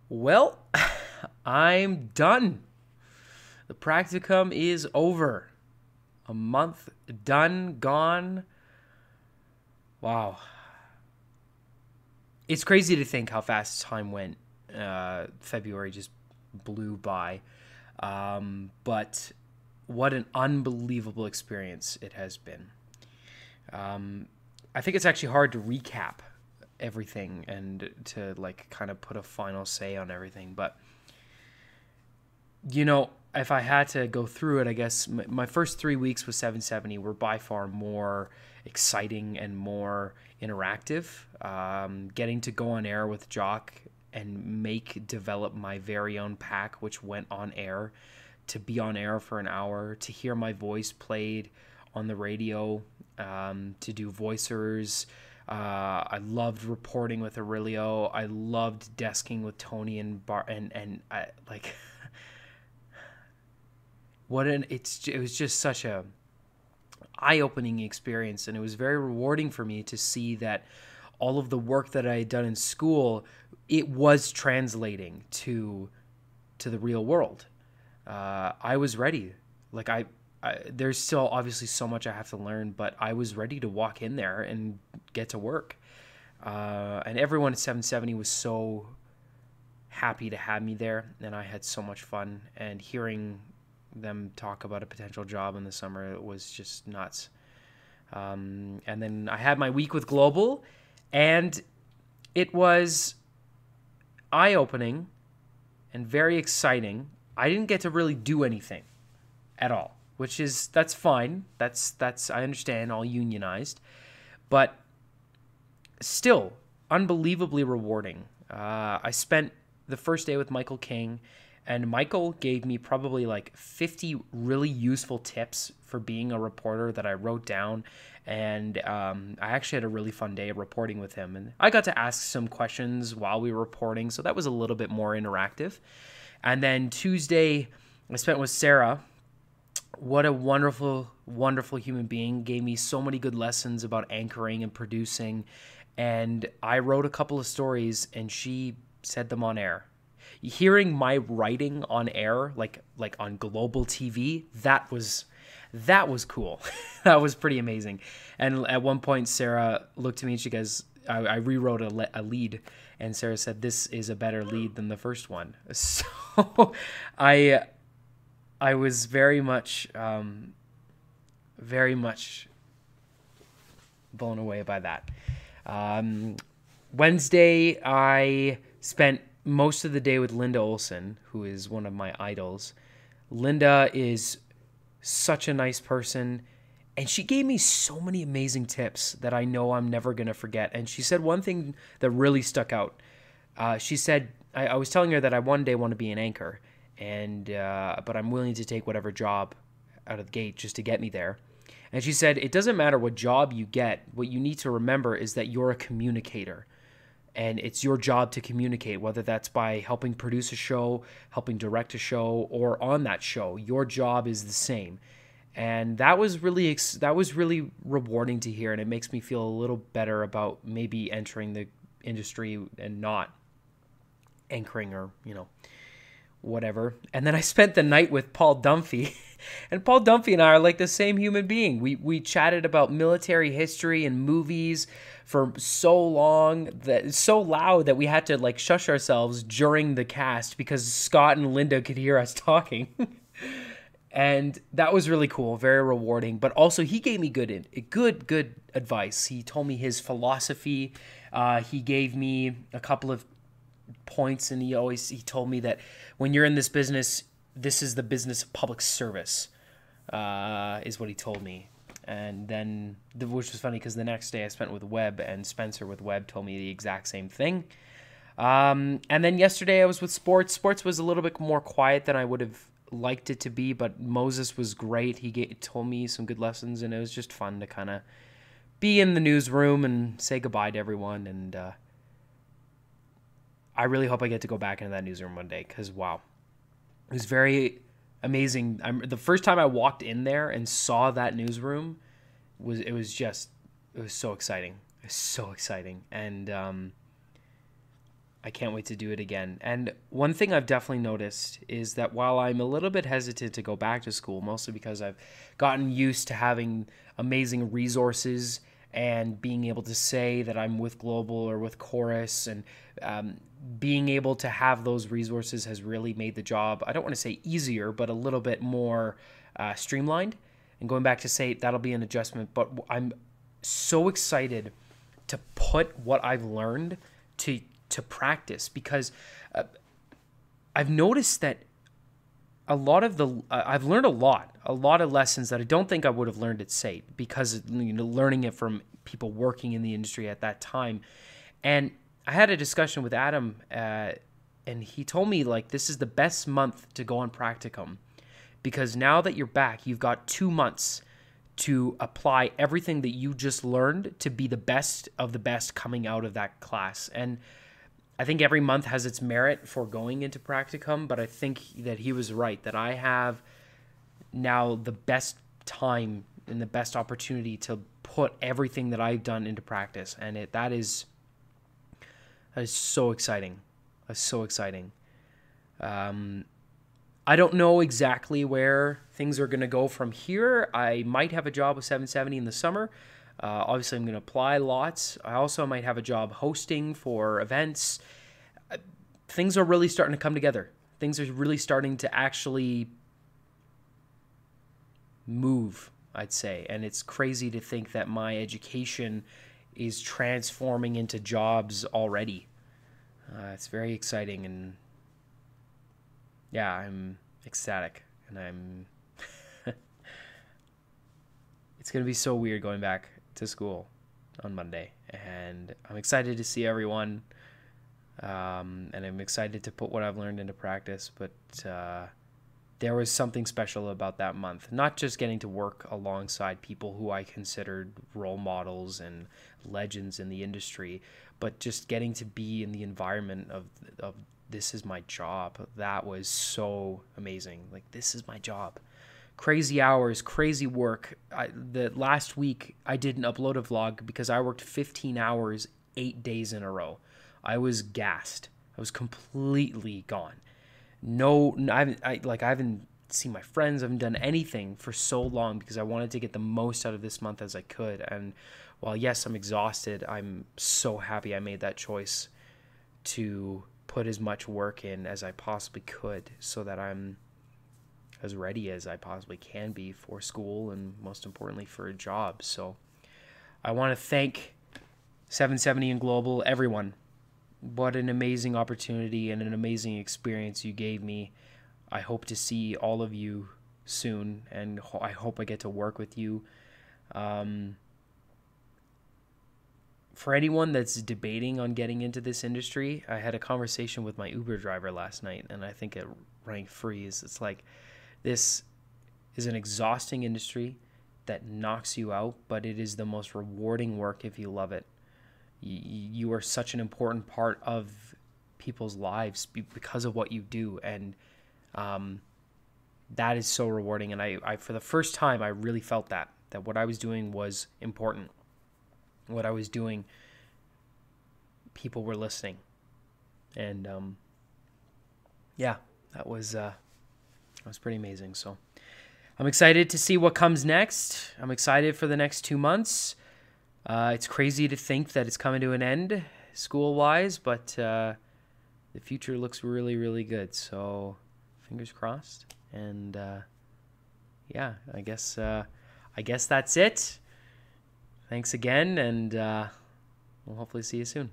Well, I'm done. The practicum is over. A month done, gone. Wow. It's crazy to think how fast time went. February just blew by. But what an unbelievable experience it has been. I think it's actually hard to recap everything and to kind of put a final say on everything. But, if I had to go through it, I guess my first 3 weeks with 770 were by far more exciting and more interactive. Getting to go on air with Jock and develop my very own pack, which went on air, to be on air for an hour, to hear my voice played on the radio, to do voiceovers. I loved reporting with Aurelio. I loved desking with Tony and it was just such a eye-opening experience, and it was very rewarding for me to see that all of the work that I had done in school, it was translating to the real world. I was ready. There's still obviously so much I have to learn, but I was ready to walk in there and get to work. And everyone at 770 was so happy to have me there, and I had so much fun. And hearing them talk about a potential job in the summer, it was just nuts. And then I had my week with Global, and it was eye-opening and very exciting. I didn't get to really do anything at all, that's fine. That's I understand, all unionized, but still unbelievably rewarding. I spent the first day with Michael King, and Michael gave me probably 50 really useful tips for being a reporter that I wrote down. And I actually had a really fun day reporting with him. And I got to ask some questions while we were reporting, so that was a little bit more interactive. And then Tuesday, I spent with Sarah. What a wonderful, wonderful human being. Gave me so many good lessons about anchoring and producing. And I wrote a couple of stories, and she said them on air. Hearing my writing on air, like on Global TV, that was cool. That was pretty amazing. And at one point, Sarah looked at me and she goes, I rewrote a lead, and Sarah said, "This is a better lead than the first one." So I was very much blown away by that. Wednesday, I spent most of the day with Linda Olson, who is one of my idols. Linda is such a nice person, and she gave me so many amazing tips that I know I'm never going to forget. And she said one thing that really stuck out. She said, I was telling her that I one day want to be an anchor, but I'm willing to take whatever job out of the gate just to get me there. And she said, it doesn't matter what job you get. What you need to remember is that you're a communicator. And it's your job to communicate, whether that's by helping produce a show, helping direct a show, or on that show. Your job is the same. And that was really rewarding to hear, and it makes me feel a little better about maybe entering the industry and not anchoring or, whatever. And then I spent the night with Paul Dunphy. And Paul Dunphy and I are like the same human being. We chatted about military history and movies for so long, that it's so loud that we had to shush ourselves during the cast because Scott and Linda could hear us talking. And that was really cool, very rewarding. But also he gave me good advice. He told me his philosophy. He gave me a couple of points, and he told me that when you're in this business, this is the business of public service, is what he told me. And then, which was funny because the next day I spent with Webb, and Spencer with Webb told me the exact same thing. And then yesterday I was with Sports. Sports was a little bit more quiet than I would have liked it to be, but Moses was great. He told me some good lessons, and it was just fun to kind of be in the newsroom and say goodbye to everyone. And I really hope I get to go back into that newsroom one day because, wow, it was very amazing. The first time I walked in there and saw that newsroom, it was so exciting. It was so exciting. And I can't wait to do it again. And one thing I've definitely noticed is that while I'm a little bit hesitant to go back to school, mostly because I've gotten used to having amazing resources and being able to say that I'm with Global or with Chorus, and being able to have those resources has really made the job, I don't want to say easier, but a little bit more streamlined. And going back to say that'll be an adjustment, but I'm so excited to put what I've learned to practice, because I've noticed that a lot of I've learned a lot of lessons that I don't think I would have learned at SAIT, because learning it from people working in the industry at that time. And I had a discussion with Adam, and he told me, like, this is the best month to go on practicum, because now that you're back, you've got 2 months to apply everything that you just learned to be the best of the best coming out of that class. And I think every month has its merit for going into practicum, but I think that he was right, that I have now the best time and the best opportunity to put everything that I've done into practice. And that is so exciting. That's so exciting. I don't know exactly where things are going to go from here. I might have a job with 770 in the summer. Obviously, I'm going to apply lots. I also might have a job hosting for events. Things are really starting to come together. Things are really starting to actually move, I'd say. And it's crazy to think that my education is transforming into jobs already. It's very exciting, and yeah, I'm ecstatic, and I'm it's going to be so weird going back to school on Monday, and I'm excited to see everyone, and I'm excited to put what I've learned into practice. But there was something special about that month, not just getting to work alongside people who I considered role models and legends in the industry, but just getting to be in the environment of this is my job. That was so amazing. Like, this is my job. Crazy hours, crazy work. The last week I didn't upload a vlog because I worked 15 hours 8 days in a row. I was gassed. I was completely gone. I haven't seen my friends. I haven't done anything for so long because I wanted to get the most out of this month as I could. And while yes, I'm exhausted, I'm so happy I made that choice to put as much work in as I possibly could, so that I'm as ready as I possibly can be for school, and most importantly for a job. So I want to thank 770 and Global, everyone. What an amazing opportunity and an amazing experience you gave me. I hope to see all of you soon, and I hope I get to work with you. For anyone that's debating on getting into this industry, I had a conversation with my Uber driver last night, and I think it rang freeze. It's like, this is an exhausting industry that knocks you out, but it is the most rewarding work if you love it. You are such an important part of people's lives because of what you do, and that is so rewarding. And I for the first time, I really felt that what I was doing was important. What I was doing, people were listening. And yeah, that was pretty amazing. So I'm excited to see what comes next. I'm excited for the next 2 months. It's crazy to think that it's coming to an end school-wise, but the future looks really, really good. So fingers crossed. And yeah, I guess that's it. Thanks again, and we'll hopefully see you soon.